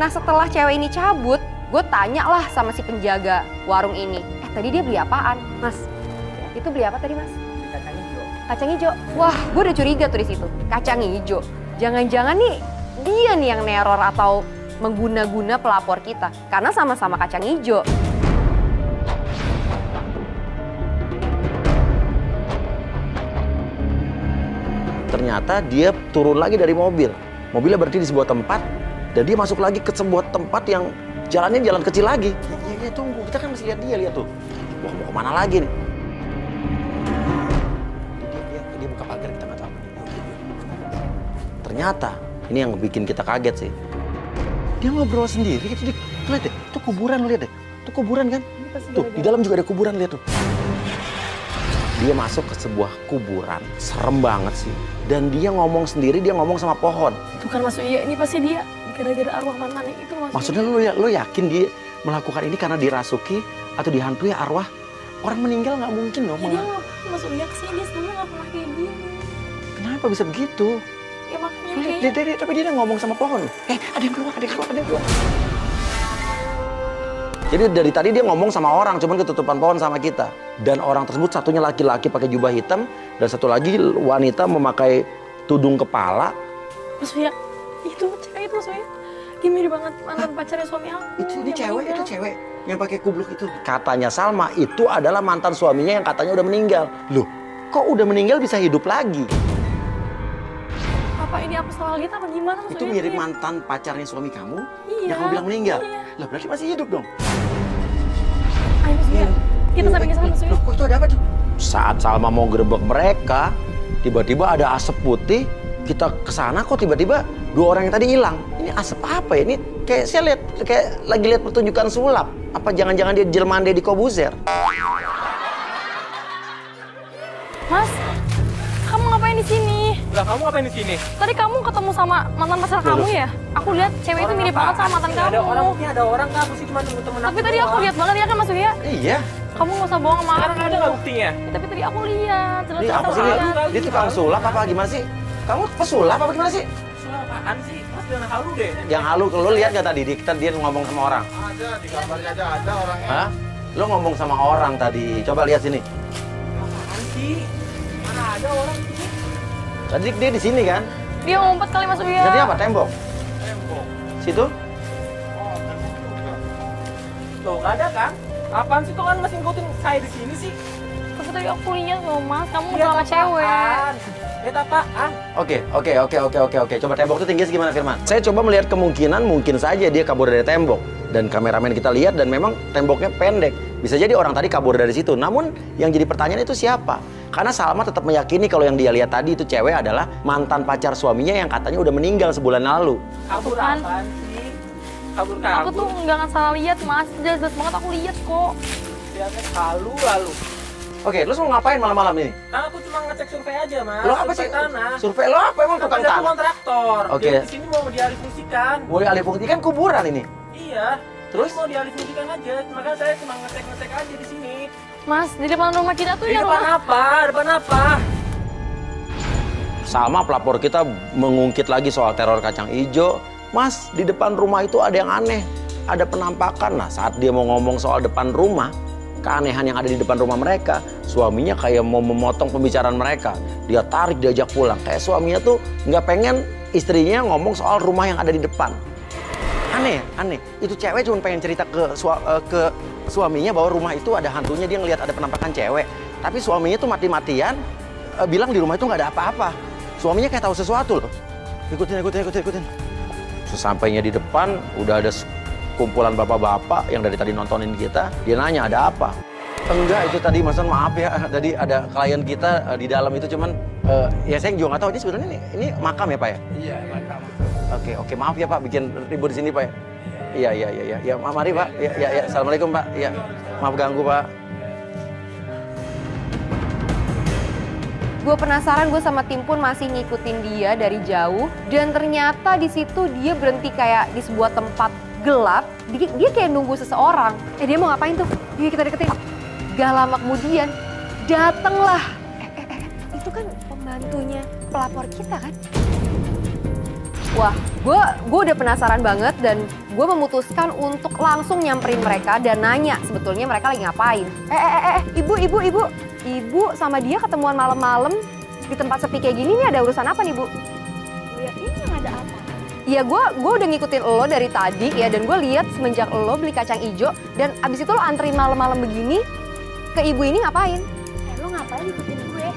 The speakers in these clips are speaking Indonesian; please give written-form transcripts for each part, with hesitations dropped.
Nah setelah cewek ini cabut, gue tanya lah sama si penjaga warung ini. Tadi dia beli apaan? Mas, itu beli apa tadi mas? Kacang hijau. Kacang hijau? Wah, gue udah curiga tuh di situ. Kacang hijau. Jangan-jangan nih dia nih yang neror atau mengguna-guna pelapor kita. Karena sama-sama kacang hijau. Ternyata dia turun lagi dari mobil. Mobilnya berhenti di sebuah tempat. Dan dia masuk lagi ke sebuah tempat yang jalannya jalan kecil lagi. Ya tunggu, kita kan masih lihat dia, lihat tuh. Wah, mau kemana lagi nih? Dia buka pagar, kita nggak tahu. Ternyata, ini yang bikin kita kaget sih. Dia ngobrol sendiri, gitu. Lihat deh, itu kuburan, lihat deh. Itu kuburan kan? Tuh, di dalam juga ada kuburan, lihat tuh. Dia masuk ke sebuah kuburan, serem banget sih. Dan dia ngomong sendiri, dia ngomong sama pohon. Itu kan Mas Uya, ini pasti dia gara-gara arwah mantannya itu Mas. Maksudnya lu yakin dia melakukan ini karena dirasuki atau dihantui arwah? Orang meninggal nggak mungkin dong. Ya, dia nggak, Mas Uya kesini, dia sebelumnya nggak pernah kayak gini. Kenapa bisa begitu? Ya makanya kayak... Tapi dia ngomong sama pohon. Ada yang keluar, ada yang keluar, ada yang keluar. Jadi dari tadi dia ngomong sama orang, cuman ketutupan pohon sama kita. Dan orang tersebut satunya laki-laki pakai jubah hitam, dan satu lagi wanita memakai tudung kepala. Mas Uya, itu cewek itu Mas Uya. Dia mirip banget mantan pacarnya suami aku. Itu cewek yang pakai kubluk itu. Katanya Salma itu adalah mantan suaminya yang katanya udah meninggal. Loh, kok udah meninggal bisa hidup lagi? Apa ini aku salah lihat apa gimana Mas Uya? Itu mirip mantan pacarnya suami kamu iya, yang kamu bilang meninggal? Iya. Lah berarti masih hidup dong? Ayo Mas Uya, kita sampingin sana Mas Uya. Loh, kok itu ada apa tuh? Saat Salma mau gerebek mereka, tiba-tiba ada asap putih. Kita kesana kok tiba-tiba dua orang yang tadi hilang. Ini asap apa ya? Ini kayak saya lihat kayak lagi lihat pertunjukan sulap. Apa jangan-jangan dia jelmaan Deddy Kobuzer? Mas, kamu ngapain di sini? Lah kamu ngapain di sini? Tadi kamu ketemu sama mantan pacar kamu ya? Aku lihat cewek itu mirip banget sama mantan kamu. Ada orang nggak? Aku sih cuma nunggu temen aku. Tapi tadi aku lihat banget ya kan Mas Uya? Iya. Kamu nggak usah bohong sama Sekarang aku. ada nggak buktinya? Ya, tapi tadi aku lihat. Jelas Dia apa sih? Dia tukang sulap apa gimana sih? Kamu pesulap apa gimana sih? Soal apaan sih? Mas jangan halu deh. Yang halu, lo lihat nggak tadi? Dia ngomong sama orang. Ada, di gambarnya aja ada orangnya. Hah? Lo ngomong sama orang tadi. Coba lihat sini. Apaan sih? Mana ada orang di sini? Tadi dia di sini kan? Dia ngumpet kali Mas Uya. Jadi apa? Tembok? Tembok. Situ? Oh, tembok juga. Tuh nggak ada kan? Apaan sih tuh kan masih ngikutin saya di sini sih? Tapi tadi aku lihat loh Mas, kamu Lihat sama cewek. apaan? Lihat apaan? Oke. Coba tembok itu tinggi segimana Firman? Saya coba melihat kemungkinan mungkin saja dia kabur dari tembok. Dan kameramen kita lihat dan memang temboknya pendek. Bisa jadi orang tadi kabur dari situ. Namun yang jadi pertanyaan itu siapa? Karena Salma tetap meyakini kalau yang dia lihat tadi itu cewek adalah mantan pacar suaminya yang katanya udah meninggal sebulan lalu. Kabur Apaan? apaan sih? Kabur. Aku tuh nggak salah lihat Mas, jelas banget aku lihat kok. Lihatnya lalu. Oke, lu mau ngapain malam-malam ini? Nah, aku cuma ngecek survei aja, Mas. Lo apa sih? Survei tanah. Survei lo apa emang tukang Ada tanah? kontraktor. Oke. Dia di sini mau dialihfungsikan. Boleh alih fungsi kan kuburan ini. Iya. Terus? Mau dialihfungsikan aja. Makanya saya cuma ngecek aja di sini. Mas, di depan rumah kita tuh Di ya depan rumah. apa? Depan apa? Salma pelapor kita mengungkit lagi soal teror kacang hijau. Mas, di depan rumah itu ada yang aneh. Ada penampakan. Nah, saat dia mau ngomong soal depan rumah, keanehan yang ada di depan rumah mereka, suaminya kayak mau memotong pembicaraan mereka. Dia tarik, diajak pulang. Kayak suaminya tuh nggak pengen istrinya ngomong soal rumah yang ada di depan. Aneh. Itu cewek cuma pengen cerita ke suaminya bahwa rumah itu ada hantunya, dia ngelihat ada penampakan cewek. Tapi suaminya tuh mati-matian bilang di rumah itu nggak ada apa-apa. Suaminya kayak tahu sesuatu loh. Ikutin. Sesampainya di depan, udah ada kumpulan bapak-bapak yang dari tadi nontonin kita. Dia nanya, ada apa? Enggak, itu tadi Mas, maaf ya. Tadi ada klien kita di dalam itu, cuman ya saya juga nggak tahu. Ini sebenarnya ini makam ya Pak ya? Iya, makam. Oke, maaf ya Pak, bikin ribut di sini Pak ya? Iya. Ya, mari Pak. Ya. Assalamualaikum Pak. Ya, maaf ganggu Pak. Gue penasaran, gue sama tim pun masih ngikutin dia dari jauh. Dan ternyata di situ dia berhenti kayak di sebuah tempat gelap. Dia kayak nunggu seseorang. Dia mau ngapain tuh? Yuk kita deketin. Gak lama kemudian datenglah. Itu kan pembantunya pelapor kita kan? Wah, gue udah penasaran banget dan gue memutuskan untuk langsung nyamperin mereka dan nanya sebetulnya mereka lagi ngapain. Ibu sama dia ketemuan malam-malam di tempat sepi kayak gini nih ada urusan apa nih, Bu? Ya ini yang ada apa? Iya, gue udah ngikutin lo dari tadi ya, dan gue lihat semenjak lo beli kacang ijo dan abis itu lo anterin malam-malam begini ke ibu ini ngapain? Lo ngapain ikutin gue?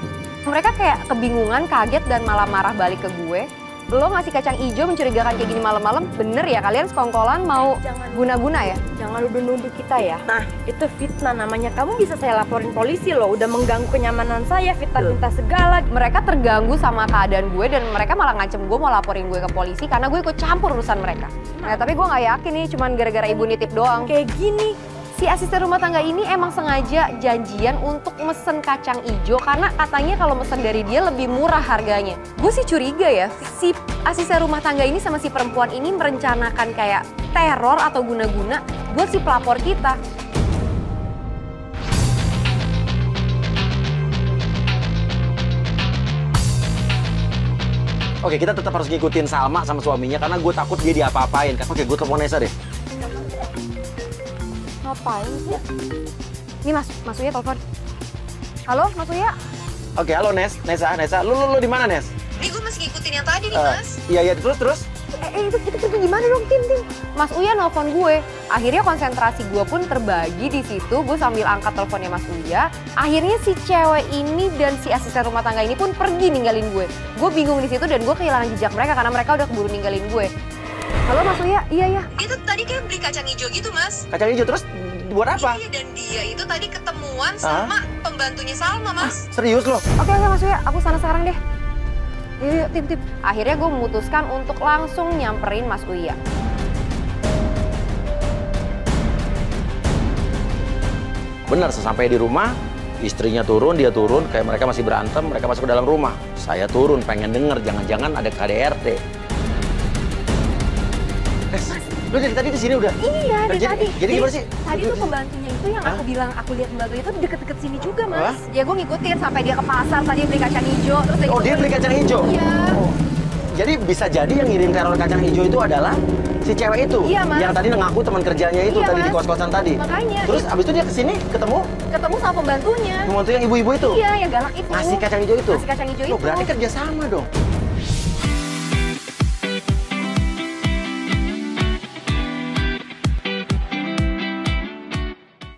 Mereka kayak kebingungan, kaget dan malah marah balik ke gue. Lo ngasih kacang ijo mencurigakan kayak gini malam-malam, bener ya kalian sekongkolan mau guna-guna ya? Jangan nuduh-nuduh kita ya. Nah, itu fitnah namanya. Kamu bisa saya laporin polisi loh, udah mengganggu kenyamanan saya, fitnah-fitnah segala. Mereka terganggu sama keadaan gue dan mereka malah ngancem gue mau laporin gue ke polisi karena gue ikut campur urusan mereka. Nah, tapi gue nggak yakin nih cuman gara-gara ibu nitip doang. Kayak gini. Si asisten rumah tangga ini emang sengaja janjian untuk mesen kacang ijo karena katanya kalau mesen dari dia lebih murah harganya. Gue sih curiga ya, si asisten rumah tangga ini sama si perempuan ini merencanakan kayak teror atau guna-guna buat si pelapor kita. Oke, kita tetap harus ngikutin Salma sama suaminya karena gue takut dia diapa-apain. Oke, gue telepon Nesa deh. Ngapain sih? Ini Mas Uya telepon. Halo, Mas Uya? Oke, halo Nesa. Lu di mana, Nes? Nih gue masih ngikutin yang tadi nih, Mas. Iya, terus. Itu gimana dong, Tim? Mas Uya nelfon gue. Akhirnya konsentrasi gue pun terbagi di situ. Gue sambil angkat teleponnya Mas Uya. Akhirnya si cewek ini dan si asisten rumah tangga ini pun pergi ninggalin gue. Gue bingung di situ dan gue kehilangan jejak mereka karena mereka udah keburu ninggalin gue. Halo Mas Uya, iya. Dia tuh tadi kayak beli kacang hijau gitu, Mas. Kacang hijau terus buat apa? Iya, dan dia itu tadi ketemuan sama pembantunya Salma, Mas. Serius loh? Oke Mas Uya, aku sana sekarang deh. Yuk, Tim. Akhirnya gue memutuskan untuk langsung nyamperin Mas Uya. Benar, sesampai di rumah, istrinya turun, dia turun, kayak mereka masih berantem, mereka masuk ke dalam rumah. Saya turun, pengen denger, jangan-jangan ada KDRT. Lu dari tadi di sini udah? Iya, dari tadi. Jadi gimana sih? Tadi tuh pembantunya itu yang aku bilang, aku lihat pembantunya itu deket-deket sini juga, Mas. Ya gue ngikutin sampai dia ke pasar, tadi beli kacang hijau, terus Dia beli kacang hijau? Iya. Oh. Jadi bisa jadi yang ngirim teror kacang hijau itu adalah si cewek itu? Iya, Mas. Yang tadi ngaku teman kerjanya itu Iya, tadi di Mas. kos-kosan tadi? Makanya. Terus abis itu dia kesini ketemu Ketemu sama pembantunya. pembantu yang ibu-ibu itu? Iya, yang galak itu. Ngasih kacang hijau itu? Ngasih kacang hijau Oh, itu. berarti kerja sama dong?